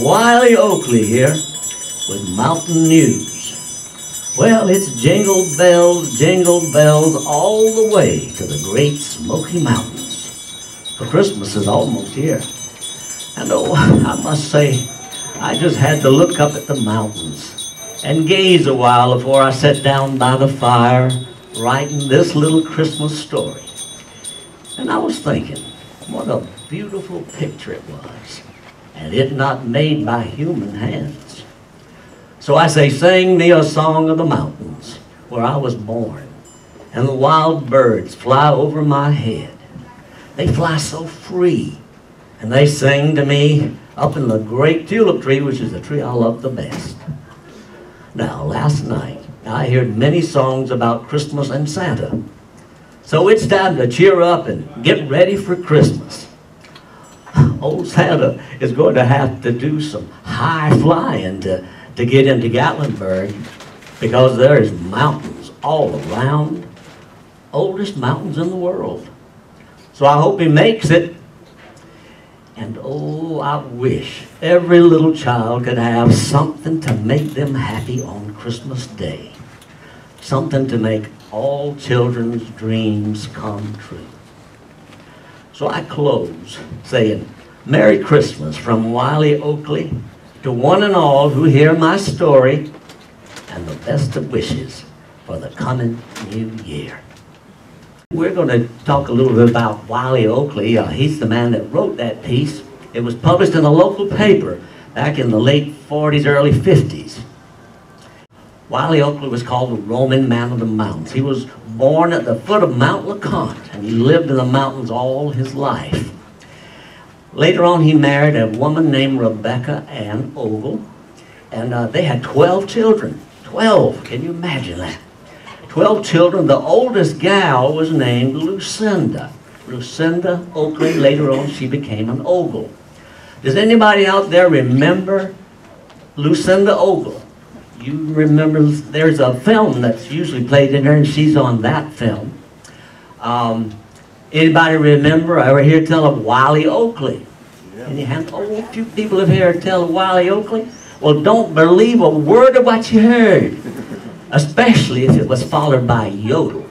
Wiley Oakley here with Mountain News. Well, it's jingle bells all the way to the great Smoky Mountains. For Christmas is almost here. And oh, I must say, I just had to look up at the mountains and gaze a while before I sat down by the fire writing this little Christmas story. And I was thinking, what a beautiful picture it was, and it not made by human hands. So I say, sing me a song of the mountains where I was born, and the wild birds fly over my head. They fly so free, and they sing to me up in the great tulip tree, which is the tree I love the best. Now, last night, I heard many songs about Christmas and Santa. So it's time to cheer up and get ready for Christmas. Old Santa is going to have to do some high flying to get into Gatlinburg, because there's mountains all around, oldest mountains in the world. So I hope he makes it. And oh, I wish every little child could have something to make them happy on Christmas Day. Something to make all children's dreams come true. So I close saying, Merry Christmas from Wiley Oakley to one and all who hear my story, and the best of wishes for the coming new year. We're going to talk a little bit about Wiley Oakley. He's the man that wrote that piece. It was published in a local paper back in the late 40s, early 50s. Wiley Oakley was called the Roman man of the mountains. He was born at the foot of Mount LeConte, and he lived in the mountains all his life. Later on, he married a woman named Rebecca Ann Ogle, and they had 12 children. 12, can you imagine that? 12 children. The oldest gal was named Lucinda Oakley. Later on, she became an Ogle. Does anybody out there remember Lucinda Ogle? You remember, there's a film that's usually played in there, and she's on that film. Anybody remember, I ever hear tell of Wiley Oakley? Yeah. And you have, oh, a few people have heard tell of Wiley Oakley. Well, don't believe a word of what you heard, especially if it was followed by yodel.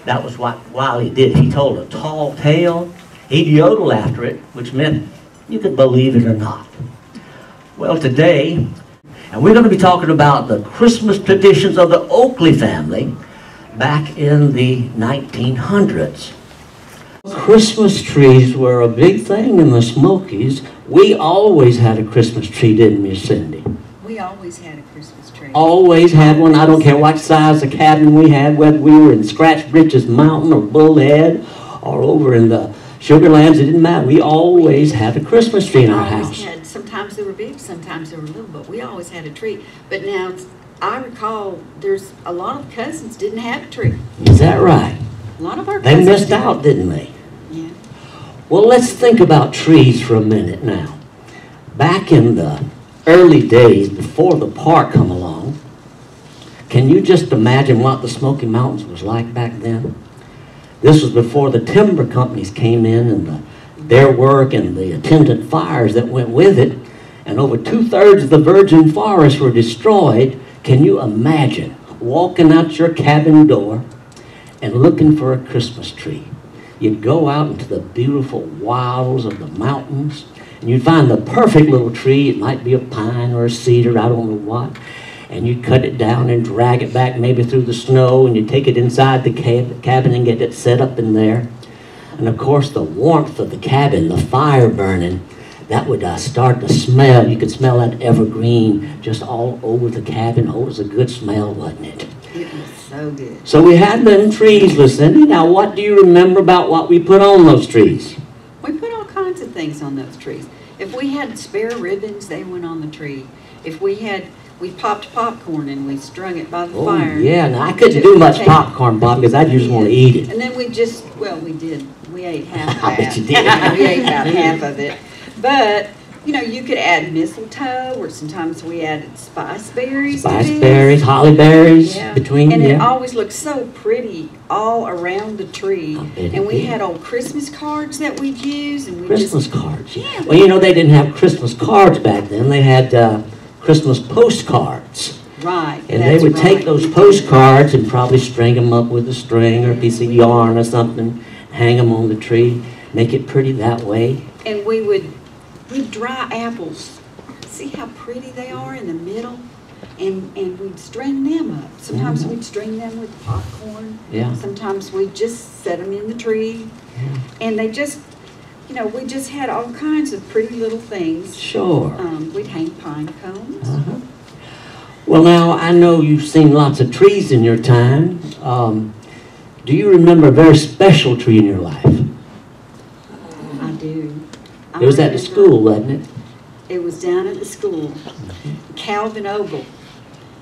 That was what Wiley did. He told a tall tale, he'd yodel after it, which meant you could believe it or not. Well, today, and we're going to be talking about the Christmas traditions of the Oakley family back in the 1900s. Christmas trees were a big thing in the Smokies. We always had a Christmas tree, didn't we, Cindy? We always had a Christmas tree. Always had one. I don't care what size the cabin we had, whether we were in Scratch Britches Mountain or Bullhead or over in the Sugarlands, it didn't matter. We always had a Christmas tree in our house. Sometimes they were big, sometimes they were little, but we always had a tree. But now, I recall there's a lot of cousins didn't have a tree. Is that right? A lot of our cousins They missed out, didn't they? Yeah. Well, let's think about trees for a minute now. Back in the early days, before the park come along, can you just imagine what the Smoky Mountains was like back then? This was before the timber companies came in and their work and the attendant fires that went with it, and over 2/3 of the virgin forests were destroyed. Can you imagine walking out your cabin door and looking for a Christmas tree? You'd go out into the beautiful wilds of the mountains, and you'd find the perfect little tree. It might be a pine or a cedar, I don't know what, and you'd cut it down and drag it back maybe through the snow, and you'd take it inside the cabin and get it set up in there. And of course, the warmth of the cabin, the fire burning, that would start to smell. You could smell that evergreen just all over the cabin. Oh, it was a good smell, wasn't it? It was so good. So we had them trees, Lucinda. Now, what do you remember about what we put on those trees? We put all kinds of things on those trees. If we had spare ribbons, they went on the tree. If we popped popcorn and we strung it by the fire. Oh, yeah. Now, I couldn't do much popcorn, Bob, because I just want to eat it. And then we just, well, we did. We ate half of I that. bet you did. We ate about half of it. But you know, you could add mistletoe, or sometimes we added spice berries. Spice berries, holly berries, between. And it always looked so pretty all around the tree. And we had old Christmas cards that we'd use. And Christmas cards. Yeah. Well, you know, they didn't have Christmas cards back then. They had Christmas postcards. Right. And they would take those postcards and probably string them up with a string or a piece of yarn or something, hang them on the tree, make it pretty that way. And we'd dry apples. See how pretty they are in the middle? And we'd string them up. Sometimes we'd string them with popcorn. Yeah. Sometimes we'd just set them in the tree. Yeah. And they just, you know, we just had all kinds of pretty little things. Sure. We'd hang pine cones. Well, now, I know you've seen lots of trees in your time. Do you remember a very special tree in your life? I do. It was at the school, wasn't it? It was down at the school. Calvin Ogle,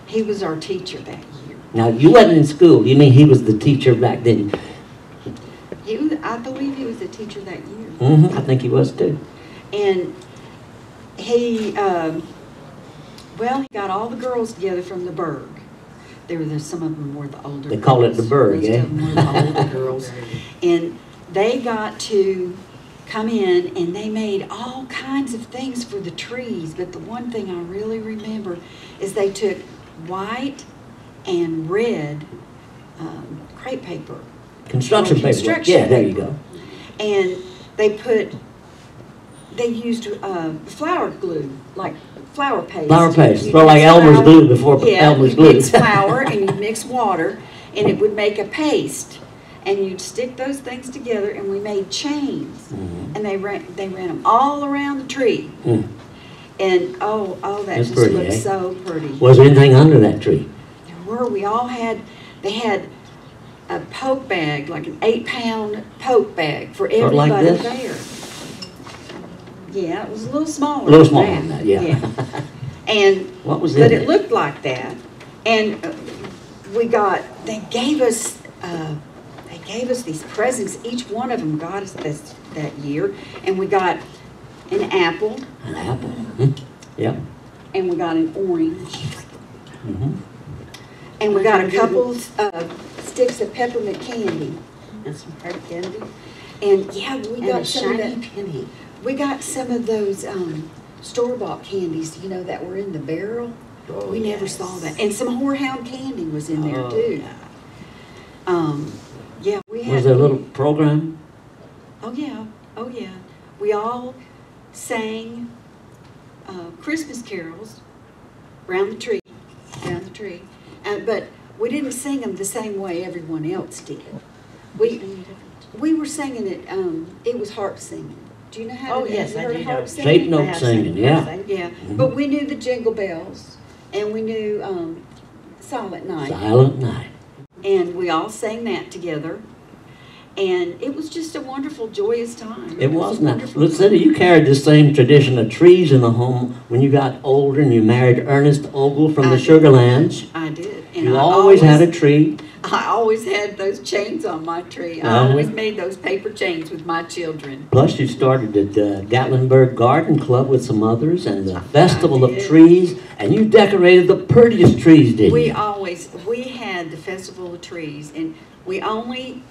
he was our teacher that year. Now, you wasn't in school. You mean he was the teacher back then? I believe he was the teacher that year. I think he was too. And he, well, he got all the girls together from the burg. Some of them were the older girls. They call it the burg, Most of them were the older girls. And they got to come in and they made all kinds of things for the trees. But the one thing I really remember is they took white and red crepe paper. Construction paper. Yeah, there you go. And they used flour glue, like flour paste. Flour paste. You'd Well, like mix Elmer's flour. glue before Elmer's glue. You'd mix flour and you'd mix water, and it would make a paste. And you'd stick those things together, and we made chains. And they ran them all around the tree. And that That's just pretty, looked eh? so pretty. Was there anything under that tree? They had a poke bag, like an 8-pound poke bag for Sort of like everybody this? there. Yeah, it was a little smaller. A little than smaller than that, yeah. And What was but in it looked like that. And they gave us these presents. Each one of them got us this that year, and we got an apple. An apple. Yeah. And we got an orange. And we got a couple sticks of peppermint candy. And some hard candy. And yeah, we And got a some of shiny that. penny. We got some of those store-bought candies, you know, that were in the barrel. Oh, We never yes. saw that. And some horehound candy was in there too. Yeah, we had. Was there a little program? Oh yeah. We all sang Christmas carols around the tree. But we didn't sing them the same way everyone else did. We were singing it. It was harp singing. Do you know how? Oh, yes, have you I heard do of know. harp singing? Shape note I have singing, seen yeah. it. Yeah, but we knew the Jingle Bells, and we knew Silent Night. Silent Night. And we all sang that together. And it was just a wonderful, joyous time. It was a not. wonderful Lucinda, time. you carried the same tradition of trees in the home when you got older and you married Ernest Ogle from the I did. Sugarlands. I did. And You I always had a tree. I always had those chains on my tree. I always made those paper chains with my children. Plus, you started at the Gatlinburg Garden Club with some others and the Festival of did. Trees, and you decorated the prettiest trees, didn't We you? we had the Festival of Trees, and we only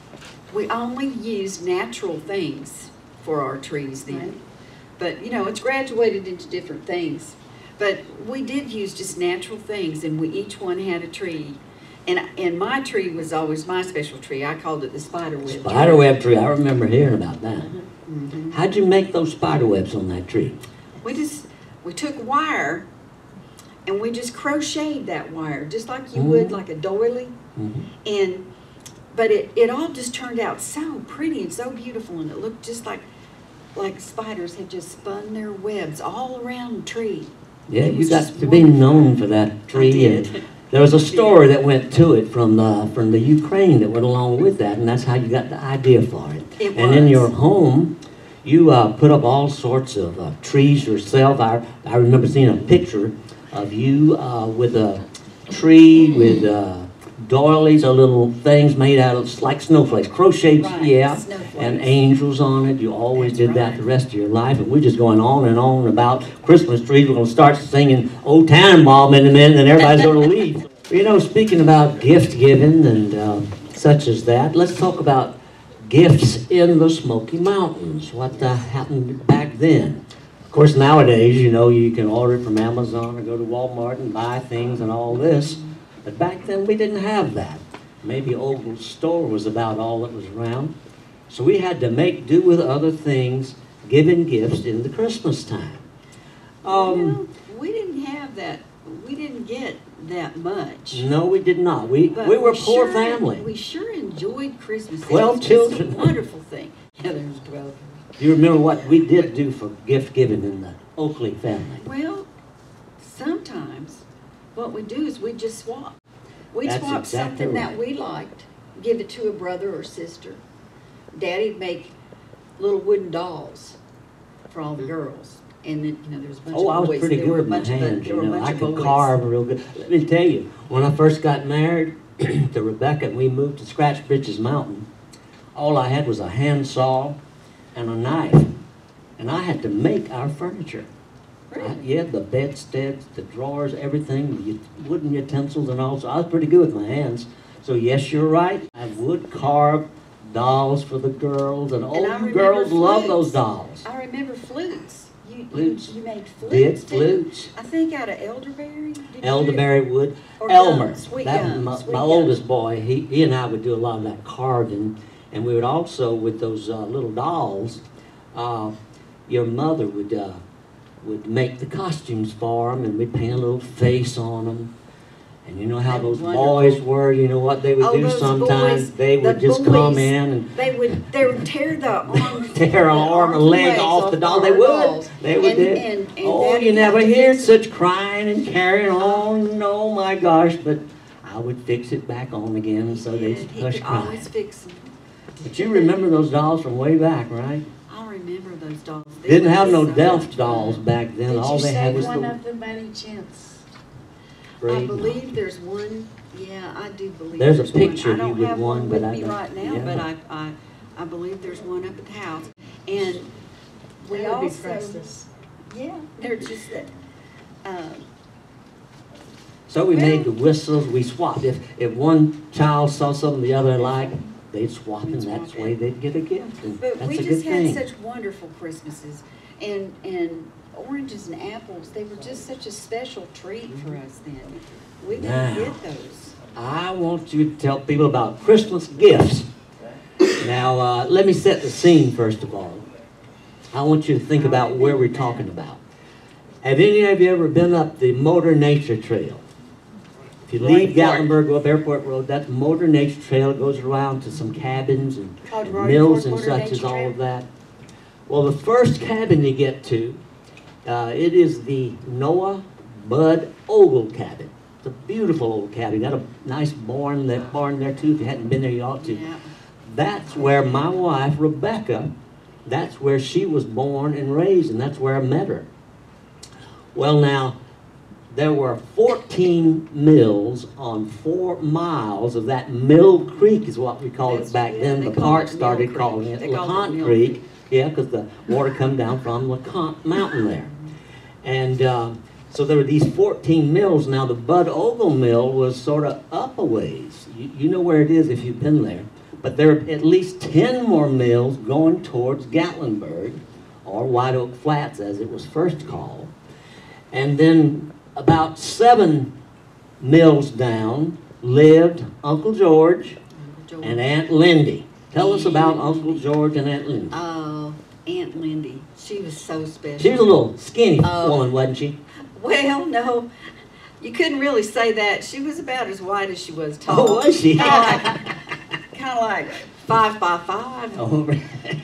used natural things for our trees then. Right. But, you know, it's graduated into different things. But we did use just natural things, and we each one had a tree. And my tree was always my special tree. I called it the spiderweb tree. Spiderweb tree. I remember hearing about that. Mhm. How'd you make those spiderwebs on that tree? We took wire, and we just crocheted that wire, just like you would like a doily. But it all just turned out so pretty and so beautiful, and it looked just like spiders had just spun their webs all around the tree. Yeah, It you was got just to be wonderful. known for that tree. did. And there was a story that went to it from the Ukraine that went along with that, and that's how you got the idea for it. It And in was. your home, you put up all sorts of trees yourself. I remember seeing a picture of you with a tree with doilies are little things made out of like snowflakes, crocheted, Right, yeah, snowflakes. and angels on it. You always That's did that right. the rest of your life, and we're just going on and on about Christmas trees. We're going to start singing Old Tannenbaum in a minute, and everybody's going to leave. You know, speaking about gift giving and such as that, let's talk about gifts in the Smoky Mountains. What happened back then? Of course, nowadays, you know, you can order it from Amazon or go to Walmart and buy things and all this. But back then, we didn't have that. Maybe Ogle's store was about all that was around. So we had to make do with other things, giving gifts in the Christmas time. Well, we didn't have that. We didn't get that much. No, we did not. We But were a poor sure, family. We sure enjoyed Christmas. 12 children. It's a wonderful thing. Yeah, there's 12. Do you remember what we did do for gift giving in the Oakley family? Well, sometimes what we do is we just swap. We'd That's swap exactly something that right. we liked, give it to a brother or sister. Daddy'd make little wooden dolls for all the girls. And then, you know, there was a bunch Oh, of I was boys. pretty There good were a with my bunch of hands, there you were a know. bunch I of could boys. carve real good. Let me tell you, when I first got married to Rebecca and we moved to Scratch Britches Mountain, all I had was a handsaw and a knife. And I had to make our furniture. Really? Yeah, the bedsteads, the drawers, everything, the wooden utensils and all. So I was pretty good with my hands. So yes, you're right. I would carve dolls for the girls, and I all you remember girls love flutes. those dolls. I remember flutes. Flutes. You made flutes. Did too. flutes. I think out of elderberry. Did you do- Elderberry wood. Or Elmer. gum, sweet That gum, was sweet my gum. oldest boy. He and I would do a lot of that carving, and we would also with those little dolls. Your mother would make the costumes for them, and we'd paint a little face on them. And you know how That was those wonderful. boys were. You know what they would Oh, do those sometimes? boys, They would the just come boys, in and They would tear the arm, tear an arm or leg legs off the doll. They our would. dolls. They would. And Oh, Daddy you had never to hear fix it. such crying and carrying on. Oh my gosh! But I would fix it back on again, so they'd He hush could crying. always fix them. But you remember those dolls from way back, right? I remember those dolls. They Didn't were have no so Delft much dolls fun. back then. Did All you they had save was one the of them by any chance? I braid. believe there's one. Yeah, I do believe There's a one. picture I of you don't with have one, one but with I me don't- right now, yeah. but I believe there's one up at the house. And we That would be also, priceless. yeah, they're just that. So we Well- made the whistles. We swapped. If one child saw something the other liked, they'd swap, and We'd swap that's it. the way they'd get a gift. And But that's we a good just had thing. such wonderful Christmases, and oranges and apples. They were just such a special treat for us then. We didn't Now. get those. I want you to tell people about Christmas gifts. Now, let me set the scene first of all. I want you to think about where we're talking about. Have any of you ever been up the Motor Nature Trail? If you leave Gatlinburg, go up Airport Road, that's Motor Nature Trail. It goes around to some cabins and mills and such as all of that. Well, the first cabin you get to, it is the Noah Bud Ogle cabin. It's a beautiful old cabin. Got a nice barn there too. If you hadn't been there, you ought to. Yeah. That's where my wife, Rebecca, that's where she was born and raised, and that's where I met her. Well, now, there were 14 mills on 4 miles of that Mill Creek is what we called That's- it back yeah, then. they The call park it Mill started Creek. calling it They call it LeConte Mill Creek. Creek. Yeah, because the water come down from LeConte Mountain there. And so there were these 14 mills. Now, the Bud Ogle Mill was sort of up a ways. You know where it is if you've been there. But there are at least 10 more mills going towards Gatlinburg, or White Oak Flats as it was first called. And then about 7 mills down lived Uncle George and Aunt Lindy. Tell us about Uncle George and Aunt Lindy. Oh, Aunt Lindy. She was so special. She was a little skinny Oh. woman, wasn't she? Well, no, you couldn't really say that. She was about as wide as she was tall. Oh, was she? Kind of like 5 by 5. Oh,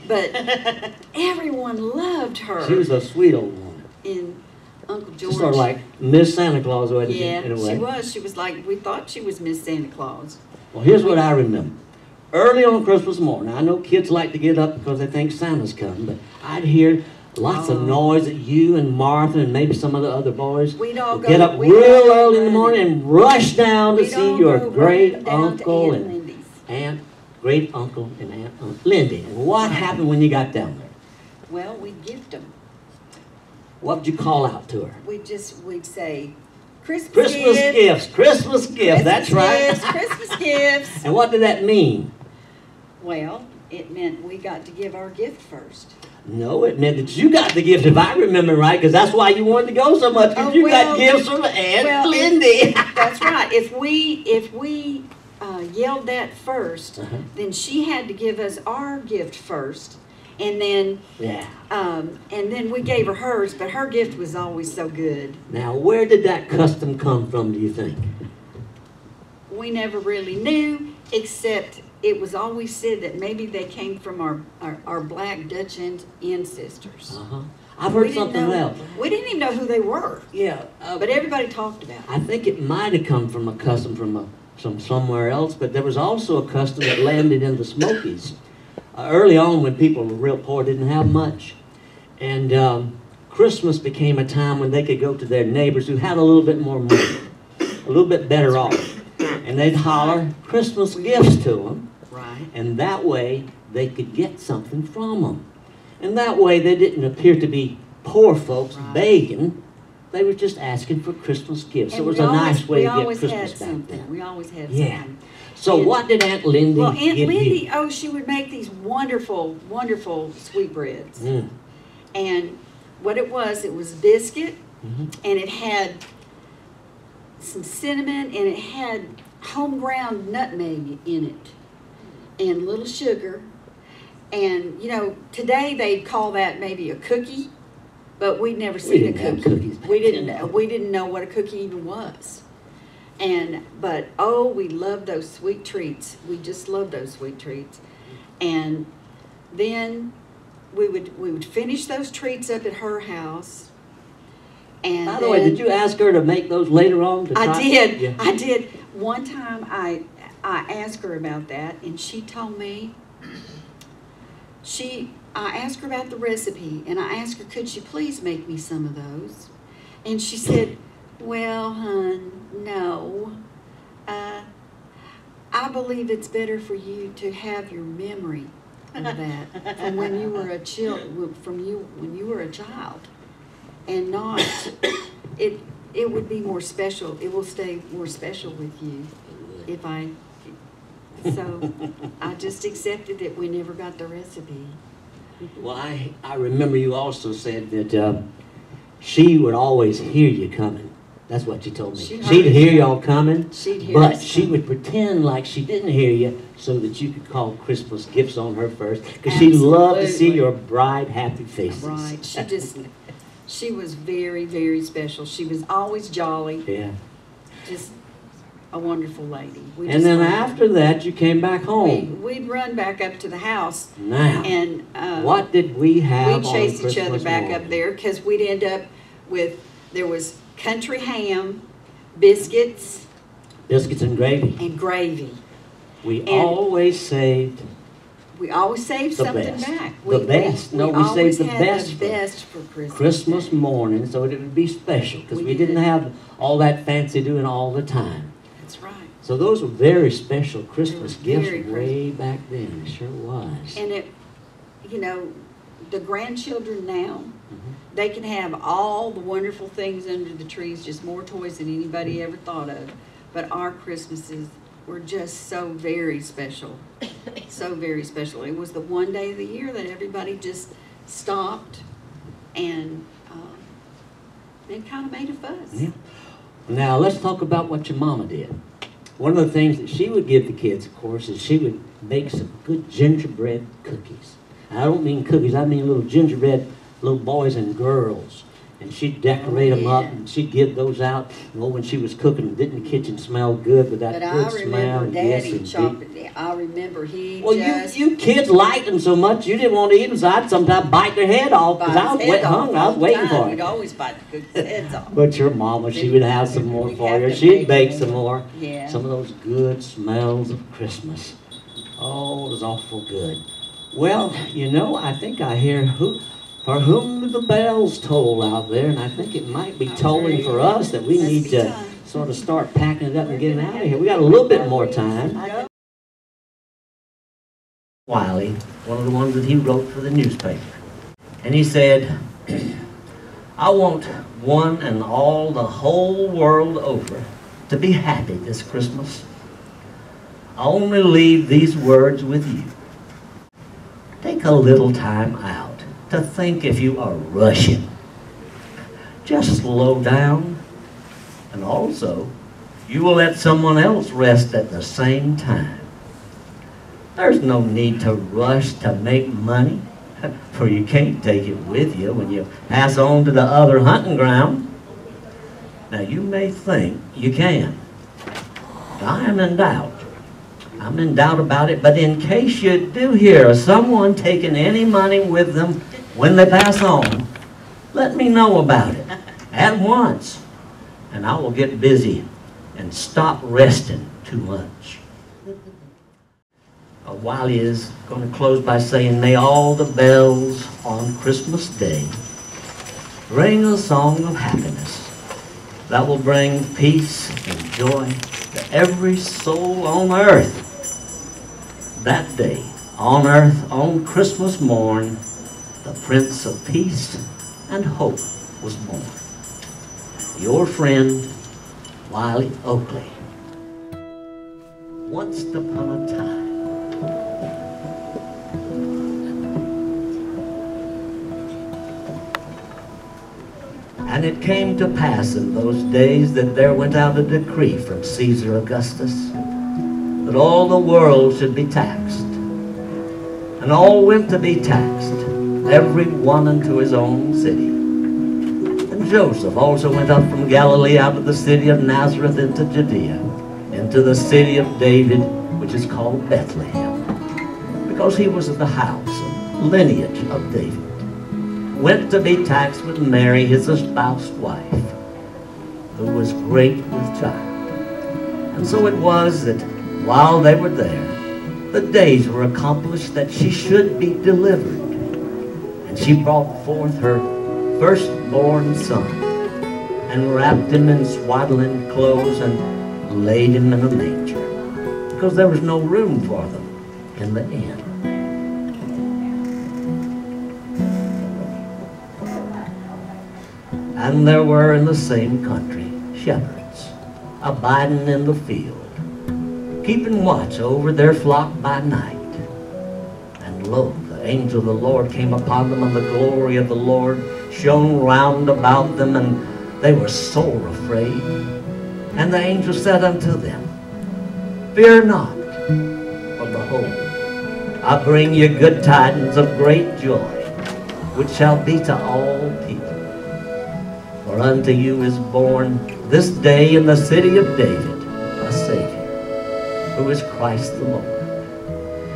But everyone loved her. she was a sweet old woman. And Uncle George. Just sort of like Miss Santa Claus, wasn't she, Yeah, in a way? she was. She was like, we thought she was Miss Santa Claus. Well, here's what I remember. Early on Christmas morning, I know kids like to get up because they think Santa's coming, but I'd hear Lots of noise that you and Martha and maybe some of the other boys We'd all would get up real early in the morning and rush down to see your great uncle and great uncle and Aunt Lindy. And what happened when you got down there? Well, we'd gift them. What would you call out to her? We'd say, Christmas gifts. Christmas gifts, that's right. Christmas gifts. And what did that mean? Well, it meant we got to give our gift first. No, it meant that you got the gift, if I remember right, because that's why you wanted to go so much, because you got gifts from Aunt Lindy. That's right. If we yelled that first, then she had to give us our gift first, and then we gave her hers. But her gift was always so good. Now, where did that custom come from, do you think? We never really knew, except it was always said that maybe they came from our black Dutch ancestors. I've heard something else. We didn't even know who they were. Yeah. But everybody talked about it. I think it might have come from a custom from somewhere else, but there was also a custom that landed in the Smokies. Early on, when people were real poor, didn't have much. And Christmas became a time when they could go to their neighbors who had a little bit more money, a little bit better off. And they'd holler Christmas gifts to them. Right. And that way, they could get something from them. And that way, they didn't appear to be poor folks begging. They were just asking for Christmas gifts. So it was a nice way to get Christmas back then. We always had yeah. something. So what did Aunt Lindy Well, Aunt give Lindy, you? oh, she would make these wonderful, wonderful sweetbreads. And what it was biscuit, and it had some cinnamon, and it had home ground nutmeg in it, and little sugar. And, you know, today they'd call that maybe a cookie, but we'd never seen a cookie. We didn't know what a cookie even was. But oh, we loved those sweet treats. We just loved those sweet treats. And then we would finish those treats up at her house. And by the way, did you ask her to make those later on? I did. Yeah. I did. One time I asked her about that, and she told me, I asked her about the recipe, and I asked her, could she please make me some of those? And she said, well, hon, no. I believe it's better for you to have your memory of that from when you were when you were a child, and not it would be more special. It will stay more special with you if I. So I just accepted it. We never got the recipe. Well, I remember you also said that she would always hear you coming. That's what she told me. She'd hear y'all coming, but she would pretend like she didn't hear you so that you could call Christmas gifts on her first, because she loved to see your bright, happy faces. Right. She was very, very special. She was always jolly. Yeah. Just a wonderful lady. And then after that, you came back home. We'd run back up to the house. Now, and what did we have? We'd chase each other back up there, because we'd end up with, there was country ham, biscuits. Biscuits and gravy. And gravy. We always saved something back. The best. No, we saved the best for Christmas morning, so it would be special, because we didn't have all that fancy doing all the time. That's right. So those were very special Christmas gifts way back then. It sure was. And it, you know, the grandchildren now, they can have all the wonderful things under the trees, just more toys than anybody ever thought of. But our Christmases were just so very special. So very special. It was the one day of the year that everybody just stopped and kind of made a fuss. Yeah. Now let's talk about what your mama did. One of the things that she would give the kids, of course, is she would make some good gingerbread cookies. I don't mean cookies, I mean little gingerbread little boys and girls. And she'd decorate them up, and she'd give those out. You know, when she was cooking, didn't the kitchen smell good with that good smell? But I remember Daddy chopping. I remember he you kids liked them so much, you didn't want to eat them, so I'd sometimes bite their head off, because I was hungry. I was waiting for it. You'd always bite the cookies' heads off. But your mama, she would have some more for you. She'd bake some more. Yeah. Some of those good smells of Christmas. Oh, it was awful good. Well, you know, I think I hear For whom do the bells toll out there? And I think it might be tolling for us that we need to sort of start packing it up and getting out of here. We got a little bit more time. Wiley, one of the ones that he wrote for the newspaper. And he said, I want one and all the whole world over to be happy this Christmas. I only leave these words with you. Take a little time out to think if you are rushing. Just slow down. And also, you will let someone else rest at the same time. There's no need to rush to make money, for you can't take it with you when you pass on to the other hunting ground. Now, you may think you can. I am in doubt. I'm in doubt about it, but in case you do hear of someone taking any money with them when they pass on, let me know about it at once, and I will get busy and stop resting too much. Wiley is going to close by saying, may all the bells on Christmas Day ring a song of happiness that will bring peace and joy to every soul on earth. That day, on earth, on Christmas morn, the Prince of Peace and Hope was born. Your friend, Wiley Oakley. Once upon a time, and it came to pass in those days that there went out a decree from Caesar Augustus that all the world should be taxed. And all went to be taxed, every one unto his own city. And Joseph also went up from Galilee out of the city of Nazareth into Judea, into the city of David, which is called Bethlehem, because he was of the house and lineage of David. Went to be taxed with Mary, his espoused wife, who was great with child. And so it was that while they were there, the days were accomplished that she should be delivered. And she brought forth her firstborn son, and wrapped him in swaddling clothes, and laid him in a manger, because there was no room for them in the inn. And there were in the same country shepherds, abiding in the field, keeping watch over their flock by night. And lo, the angel of the Lord came upon them, and the glory of the Lord shone round about them, and they were sore afraid. And the angel said unto them, Fear not, for behold, I bring you good tidings of great joy, which shall be to all people. For unto you is born this day in the city of David a Savior, who is Christ the Lord.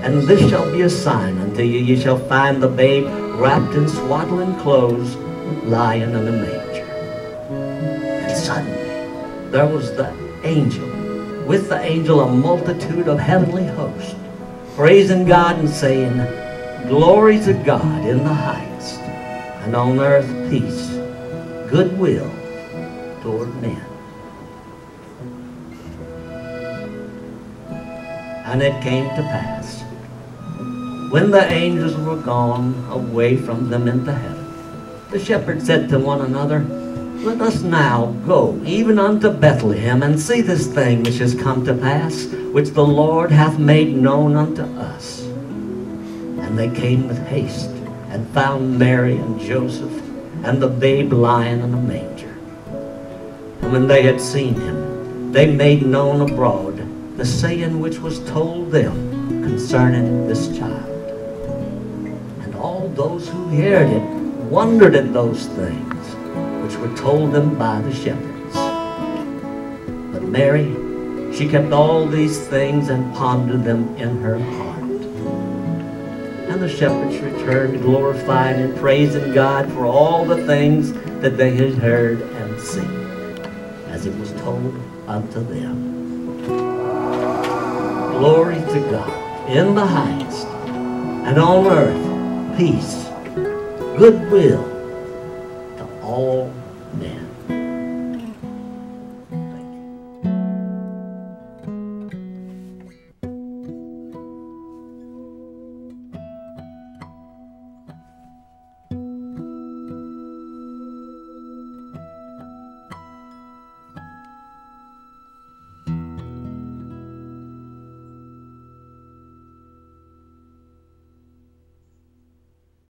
And this shall be a sign unto you. Ye shall find the babe wrapped in swaddling clothes, lying in a manger. And suddenly there was the angel, with the angel a multitude of heavenly hosts, praising God and saying, Glory to God in the highest, and on earth peace, goodwill toward men. And it came to pass, when the angels were gone away from them into heaven, the shepherds said to one another, Let us now go even unto Bethlehem, and see this thing which is come to pass, which the Lord hath made known unto us. And they came with haste, and found Mary and Joseph, and the babe lying in a manger. And when they had seen him, they made known abroad the saying which was told them concerning this child. And all those who heard it wondered at those things which were told them by the shepherds. But Mary, she kept all these things and pondered them in her heart. And the shepherds returned, glorifying and praising God for all the things that they had heard and seen, as it was told unto them. Glory to God in the highest, and on earth peace, goodwill to all men.